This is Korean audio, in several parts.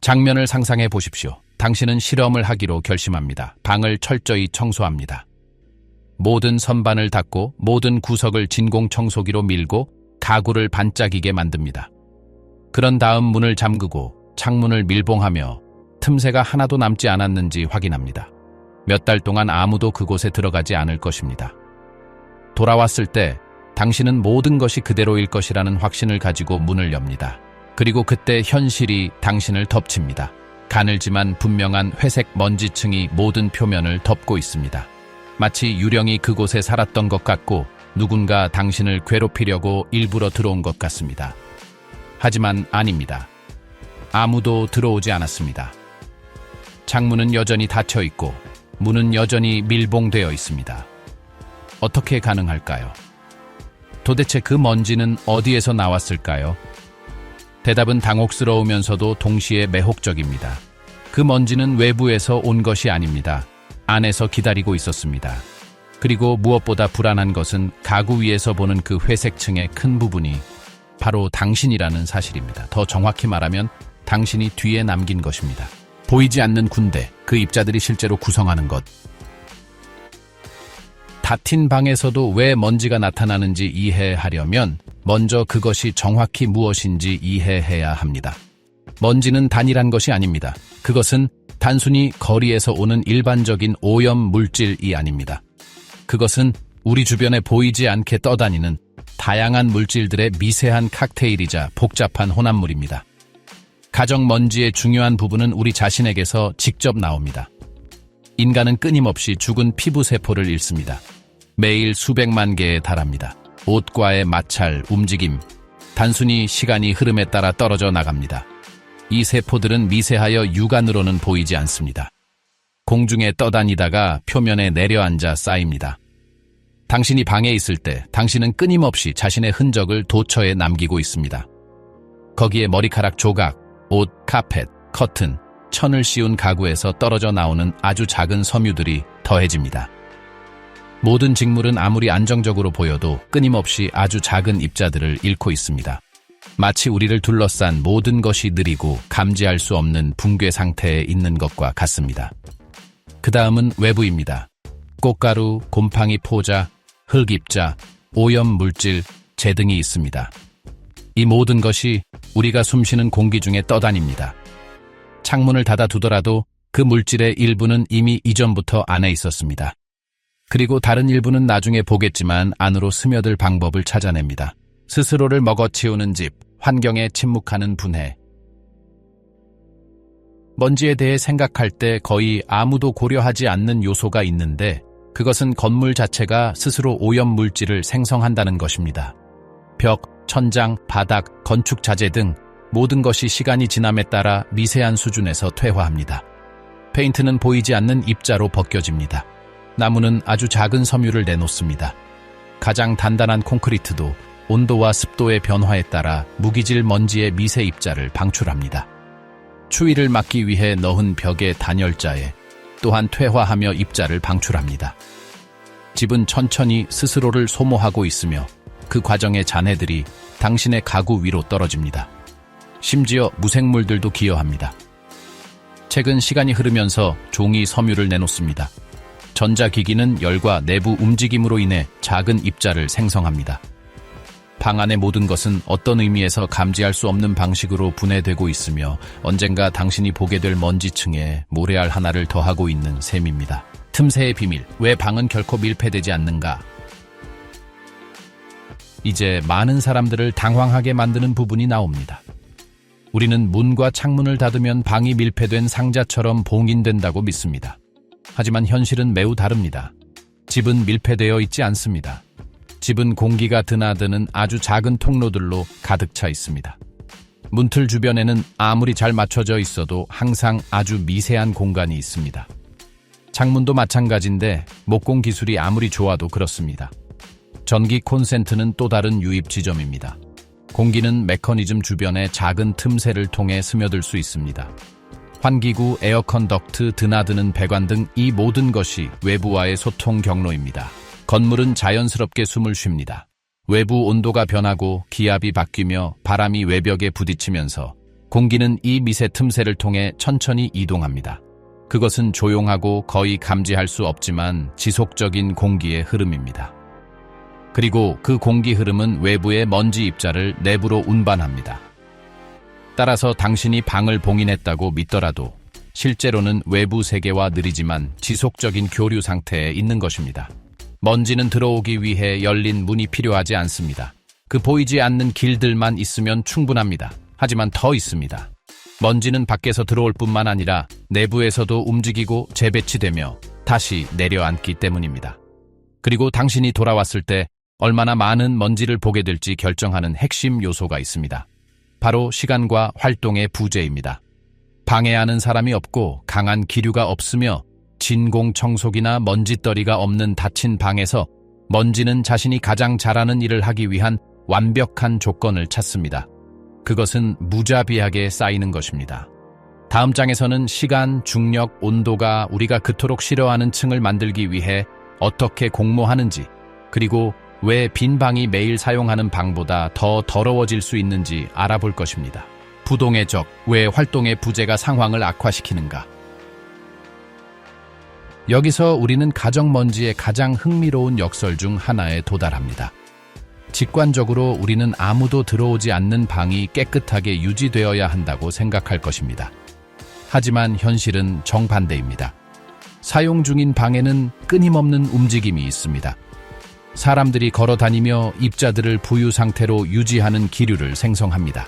장면을 상상해 보십시오. 당신은 실험을 하기로 결심합니다. 방을 철저히 청소합니다. 모든 선반을 닫고 모든 구석을 진공 청소기로 밀고 가구를 반짝이게 만듭니다. 그런 다음 문을 잠그고 창문을 밀봉하며 틈새가 하나도 남지 않았는지 확인합니다. 몇 달 동안 아무도 그곳에 들어가지 않을 것입니다. 돌아왔을 때 당신은 모든 것이 그대로일 것이라는 확신을 가지고 문을 엽니다. 그리고 그때 현실이 당신을 덮칩니다. 가늘지만 분명한 회색 먼지층이 모든 표면을 덮고 있습니다. 마치 유령이 그곳에 살았던 것 같고 누군가 당신을 괴롭히려고 일부러 들어온 것 같습니다. 하지만 아닙니다. 아무도 들어오지 않았습니다. 창문은 여전히 닫혀 있고 문은 여전히 밀봉되어 있습니다. 어떻게 가능할까요? 도대체 그 먼지는 어디에서 나왔을까요? 대답은 당혹스러우면서도 동시에 매혹적입니다. 그 먼지는 외부에서 온 것이 아닙니다. 안에서 기다리고 있었습니다. 그리고 무엇보다 불안한 것은 가구 위에서 보는 그 회색층의 큰 부분이 바로 당신이라는 사실입니다. 더 정확히 말하면 당신이 뒤에 남긴 것입니다. 보이지 않는 군대, 그 입자들이 실제로 구성하는 것. 닫힌 방에서도 왜 먼지가 나타나는지 이해하려면 먼저 그것이 정확히 무엇인지 이해해야 합니다. 먼지는 단일한 것이 아닙니다. 그것은 단순히 거리에서 오는 일반적인 오염 물질이 아닙니다. 그것은 우리 주변에 보이지 않게 떠다니는 다양한 물질들의 미세한 칵테일이자 복잡한 혼합물입니다. 가정 먼지의 중요한 부분은 우리 자신에게서 직접 나옵니다. 인간은 끊임없이 죽은 피부세포를 잃습니다. 매일 수백만 개에 달합니다. 옷과의 마찰, 움직임, 단순히 시간이 흐름에 따라 떨어져 나갑니다. 이 세포들은 미세하여 육안으로는 보이지 않습니다. 공중에 떠다니다가 표면에 내려앉아 쌓입니다. 당신이 방에 있을 때 당신은 끊임없이 자신의 흔적을 도처에 남기고 있습니다. 거기에 머리카락 조각, 옷, 카펫, 커튼, 천을 씌운 가구에서 떨어져 나오는 아주 작은 섬유들이 더해집니다. 모든 직물은 아무리 안정적으로 보여도 끊임없이 아주 작은 입자들을 잃고 있습니다. 마치 우리를 둘러싼 모든 것이 느리고 감지할 수 없는 붕괴 상태에 있는 것과 같습니다. 그 다음은 외부입니다. 꽃가루, 곰팡이 포자, 흙입자, 오염 물질, 재 등이 있습니다. 이 모든 것이 우리가 숨쉬는 공기 중에 떠다닙니다. 창문을 닫아두더라도 그 물질의 일부는 이미 이전부터 안에 있었습니다. 그리고 다른 일부는 나중에 보겠지만 안으로 스며들 방법을 찾아냅니다. 스스로를 먹어치우는 집, 환경에 침묵하는 분해. 먼지에 대해 생각할 때 거의 아무도 고려하지 않는 요소가 있는데 그것은 건물 자체가 스스로 오염 물질을 생성한다는 것입니다. 벽, 천장, 바닥, 건축 자재 등 모든 것이 시간이 지남에 따라 미세한 수준에서 퇴화합니다. 페인트는 보이지 않는 입자로 벗겨집니다. 나무는 아주 작은 섬유를 내놓습니다. 가장 단단한 콘크리트도 온도와 습도의 변화에 따라 무기질 먼지의 미세 입자를 방출합니다. 추위를 막기 위해 넣은 벽의 단열자에 또한 퇴화하며 입자를 방출합니다. 집은 천천히 스스로를 소모하고 있으며 그 과정의 잔해들이 당신의 가구 위로 떨어집니다. 심지어 무생물들도 기여합니다. 최근 시간이 흐르면서 종이 섬유를 내놓습니다. 전자기기는 열과 내부 움직임으로 인해 작은 입자를 생성합니다. 방 안의 모든 것은 어떤 의미에서 감지할 수 없는 방식으로 분해되고 있으며 언젠가 당신이 보게 될 먼지층에 모래알 하나를 더하고 있는 셈입니다. 틈새의 비밀, 왜 방은 결코 밀폐되지 않는가? 이제 많은 사람들을 당황하게 만드는 부분이 나옵니다. 우리는 문과 창문을 닫으면 방이 밀폐된 상자처럼 봉인된다고 믿습니다. 하지만 현실은 매우 다릅니다. 집은 밀폐되어 있지 않습니다. 집은 공기가 드나드는 아주 작은 통로들로 가득 차 있습니다. 문틀 주변에는 아무리 잘 맞춰져 있어도 항상 아주 미세한 공간이 있습니다. 창문도 마찬가지인데 목공 기술이 아무리 좋아도 그렇습니다. 전기 콘센트는 또 다른 유입 지점입니다. 공기는 메커니즘 주변의 작은 틈새를 통해 스며들 수 있습니다. 환기구, 에어컨 덕트, 드나드는 배관 등 이 모든 것이 외부와의 소통 경로입니다. 건물은 자연스럽게 숨을 쉽니다. 외부 온도가 변하고 기압이 바뀌며 바람이 외벽에 부딪히면서 공기는 이 미세 틈새를 통해 천천히 이동합니다. 그것은 조용하고 거의 감지할 수 없지만 지속적인 공기의 흐름입니다. 그리고 그 공기 흐름은 외부의 먼지 입자를 내부로 운반합니다. 따라서 당신이 방을 봉인했다고 믿더라도 실제로는 외부 세계와 느리지만 지속적인 교류 상태에 있는 것입니다. 먼지는 들어오기 위해 열린 문이 필요하지 않습니다. 그 보이지 않는 길들만 있으면 충분합니다. 하지만 더 있습니다. 먼지는 밖에서 들어올 뿐만 아니라 내부에서도 움직이고 재배치되며 다시 내려앉기 때문입니다. 그리고 당신이 돌아왔을 때 얼마나 많은 먼지를 보게 될지 결정하는 핵심 요소가 있습니다. 바로 시간과 활동의 부재입니다. 방해하는 사람이 없고 강한 기류가 없으며 진공 청소기나 먼지떨이가 없는 닫힌 방에서 먼지는 자신이 가장 잘하는 일을 하기 위한 완벽한 조건을 찾습니다. 그것은 무자비하게 쌓이는 것입니다. 다음 장에서는 시간, 중력, 온도가 우리가 그토록 싫어하는 층을 만들기 위해 어떻게 공모하는지, 그리고 왜 빈 방이 매일 사용하는 방보다 더 더러워질 수 있는지 알아볼 것입니다. 부동의 적, 왜 활동의 부재가 상황을 악화시키는가? 여기서 우리는 가정먼지의 가장 흥미로운 역설 중 하나에 도달합니다. 직관적으로 우리는 아무도 들어오지 않는 방이 깨끗하게 유지되어야 한다고 생각할 것입니다. 하지만 현실은 정반대입니다. 사용 중인 방에는 끊임없는 움직임이 있습니다. 사람들이 걸어 다니며 입자들을 부유 상태로 유지하는 기류를 생성합니다.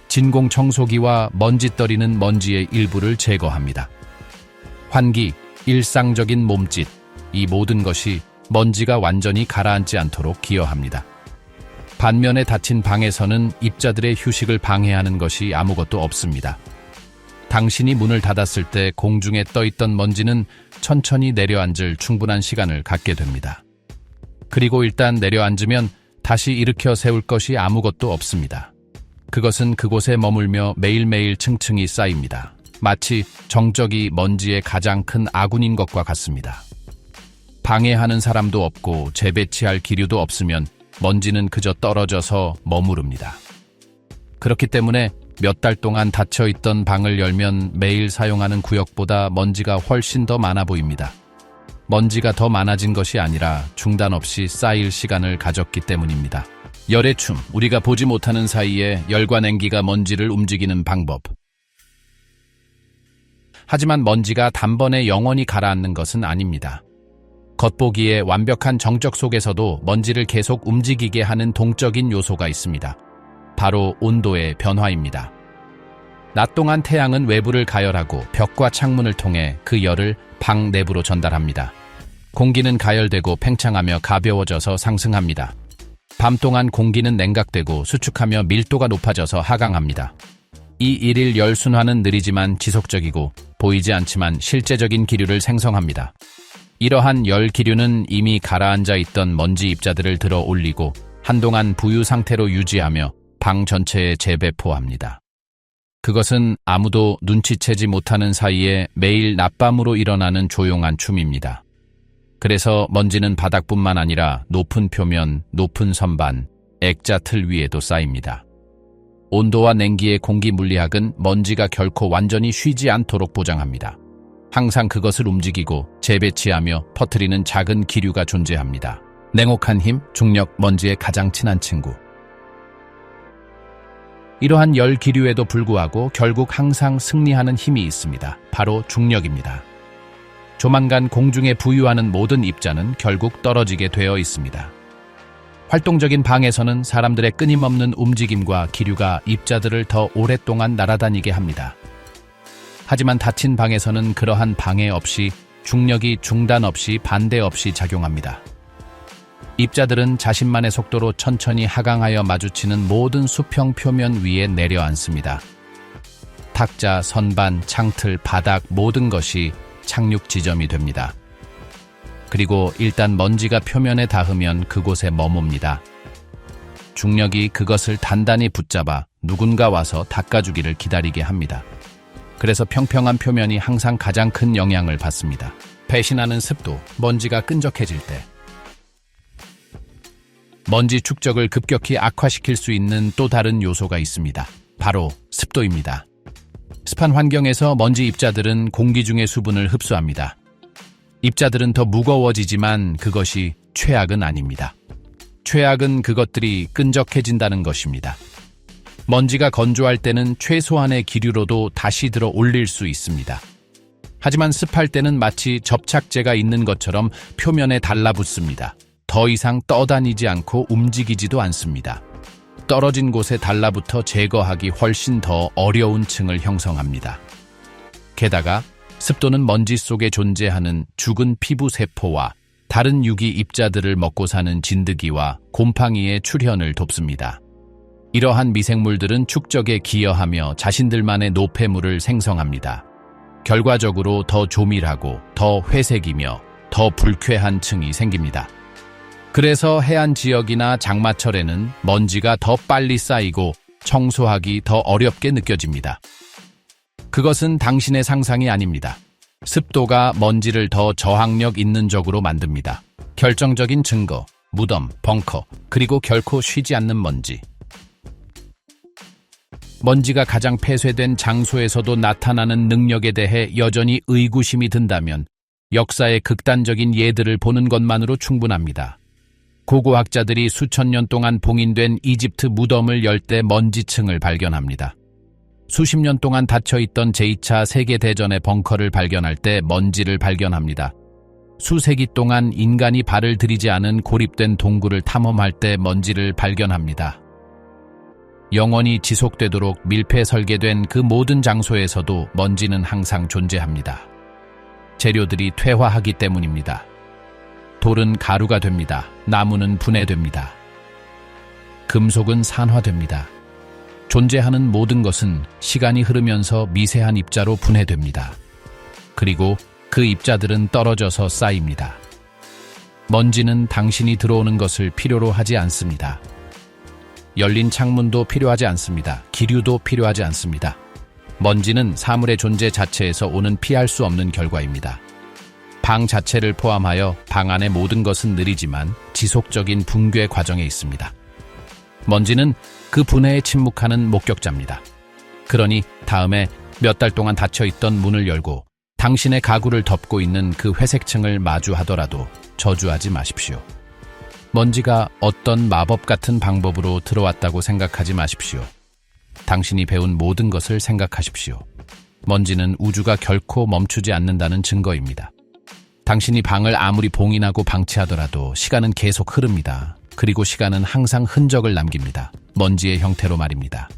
진공 청소기와 먼지떨이는 먼지의 일부를 제거합니다. 환기, 일상적인 몸짓, 이 모든 것이 먼지가 완전히 가라앉지 않도록 기여합니다. 반면에 닫힌 방에서는 입자들의 휴식을 방해하는 것이 아무것도 없습니다. 당신이 문을 닫았을 때 공중에 떠있던 먼지는 천천히 내려앉을 충분한 시간을 갖게 됩니다. 그리고 일단 내려앉으면 다시 일으켜 세울 것이 아무것도 없습니다. 그것은 그곳에 머물며 매일매일 층층이 쌓입니다. 마치 정적이 먼지의 가장 큰 아군인 것과 같습니다. 방해하는 사람도 없고 재배치할 기류도 없으면 먼지는 그저 떨어져서 머무릅니다. 그렇기 때문에 몇 달 동안 닫혀있던 방을 열면 매일 사용하는 구역보다 먼지가 훨씬 더 많아 보입니다. 먼지가 더 많아진 것이 아니라 중단 없이 쌓일 시간을 가졌기 때문입니다. 열의 춤, 우리가 보지 못하는 사이에 열과 냉기가 먼지를 움직이는 방법. 하지만 먼지가 단번에 영원히 가라앉는 것은 아닙니다. 겉보기에 완벽한 정적 속에서도 먼지를 계속 움직이게 하는 동적인 요소가 있습니다. 바로 온도의 변화입니다. 낮 동안 태양은 외부를 가열하고 벽과 창문을 통해 그 열을 방 내부로 전달합니다. 공기는 가열되고 팽창하며 가벼워져서 상승합니다. 밤 동안 공기는 냉각되고 수축하며 밀도가 높아져서 하강합니다. 이 일일 열 순환은 느리지만 지속적이고 보이지 않지만 실제적인 기류를 생성합니다. 이러한 열 기류는 이미 가라앉아 있던 먼지 입자들을 들어 올리고 한동안 부유 상태로 유지하며 방 전체에 재배포합니다. 그것은 아무도 눈치채지 못하는 사이에 매일 낮밤으로 일어나는 조용한 춤입니다. 그래서 먼지는 바닥뿐만 아니라 높은 표면, 높은 선반, 액자 틀 위에도 쌓입니다. 온도와 냉기의 공기 물리학은 먼지가 결코 완전히 쉬지 않도록 보장합니다. 항상 그것을 움직이고 재배치하며 퍼뜨리는 작은 기류가 존재합니다. 냉혹한 힘, 중력, 먼지의 가장 친한 친구. 이러한 열 기류에도 불구하고 결국 항상 승리하는 힘이 있습니다. 바로 중력입니다. 조만간 공중에 부유하는 모든 입자는 결국 떨어지게 되어 있습니다. 활동적인 방에서는 사람들의 끊임없는 움직임과 기류가 입자들을 더 오랫동안 날아다니게 합니다. 하지만 닫힌 방에서는 그러한 방해 없이 중력이 중단 없이 반대 없이 작용합니다. 입자들은 자신만의 속도로 천천히 하강하여 마주치는 모든 수평 표면 위에 내려앉습니다. 탁자, 선반, 창틀, 바닥 모든 것이 착륙 지점이 됩니다. 그리고 일단 먼지가 표면에 닿으면 그곳에 머뭅니다. 중력이 그것을 단단히 붙잡아 누군가 와서 닦아주기를 기다리게 합니다. 그래서 평평한 표면이 항상 가장 큰 영향을 받습니다. 배신하는 습도, 먼지가 끈적해질 때. 먼지 축적을 급격히 악화시킬 수 있는 또 다른 요소가 있습니다. 바로 습도입니다. 습한 환경에서 먼지 입자들은 공기 중의 수분을 흡수합니다. 입자들은 더 무거워지지만 그것이 최악은 아닙니다. 최악은 그것들이 끈적해진다는 것입니다. 먼지가 건조할 때는 최소한의 기류로도 다시 들어 올릴 수 있습니다. 하지만 습할 때는 마치 접착제가 있는 것처럼 표면에 달라붙습니다. 더 이상 떠다니지 않고 움직이지도 않습니다. 떨어진 곳에 달라붙어 제거하기 훨씬 더 어려운 층을 형성합니다. 게다가 습도는 먼지 속에 존재하는 죽은 피부 세포와 다른 유기 입자들을 먹고 사는 진드기와 곰팡이의 출현을 돕습니다. 이러한 미생물들은 축적에 기여하며 자신들만의 노폐물을 생성합니다. 결과적으로 더 조밀하고 더 회색이며 더 불쾌한 층이 생깁니다. 그래서 해안 지역이나 장마철에는 먼지가 더 빨리 쌓이고 청소하기 더 어렵게 느껴집니다. 그것은 당신의 상상이 아닙니다. 습도가 먼지를 더 저항력 있는 적으로 만듭니다. 결정적인 증거, 무덤, 벙커, 그리고 결코 쉬지 않는 먼지. 먼지가 가장 폐쇄된 장소에서도 나타나는 능력에 대해 여전히 의구심이 든다면 역사의 극단적인 예들을 보는 것만으로 충분합니다. 고고학자들이 수천 년 동안 봉인된 이집트 무덤을 열 때 먼지층을 발견합니다. 수십 년 동안 닫혀있던 제2차 세계대전의 벙커를 발견할 때 먼지를 발견합니다. 수세기 동안 인간이 발을 들이지 않은 고립된 동굴을 탐험할 때 먼지를 발견합니다. 영원히 지속되도록 밀폐 설계된 그 모든 장소에서도 먼지는 항상 존재합니다. 재료들이 퇴화하기 때문입니다. 돌은 가루가 됩니다. 나무는 분해됩니다. 금속은 산화됩니다. 존재하는 모든 것은 시간이 흐르면서 미세한 입자로 분해됩니다. 그리고 그 입자들은 떨어져서 쌓입니다. 먼지는 당신이 들어오는 것을 필요로 하지 않습니다. 열린 창문도 필요하지 않습니다. 기류도 필요하지 않습니다. 먼지는 사물의 존재 자체에서 오는 피할 수 없는 결과입니다. 방 자체를 포함하여 방 안의 모든 것은 느리지만 지속적인 붕괴 과정에 있습니다. 먼지는 그 분해에 침묵하는 목격자입니다. 그러니 다음에 몇 달 동안 닫혀있던 문을 열고 당신의 가구를 덮고 있는 그 회색층을 마주하더라도 저주하지 마십시오. 먼지가 어떤 마법 같은 방법으로 들어왔다고 생각하지 마십시오. 당신이 배운 모든 것을 생각하십시오. 먼지는 우주가 결코 멈추지 않는다는 증거입니다. 당신이 방을 아무리 봉인하고 방치하더라도 시간은 계속 흐릅니다. 그리고 시간은 항상 흔적을 남깁니다. 먼지의 형태로 말입니다.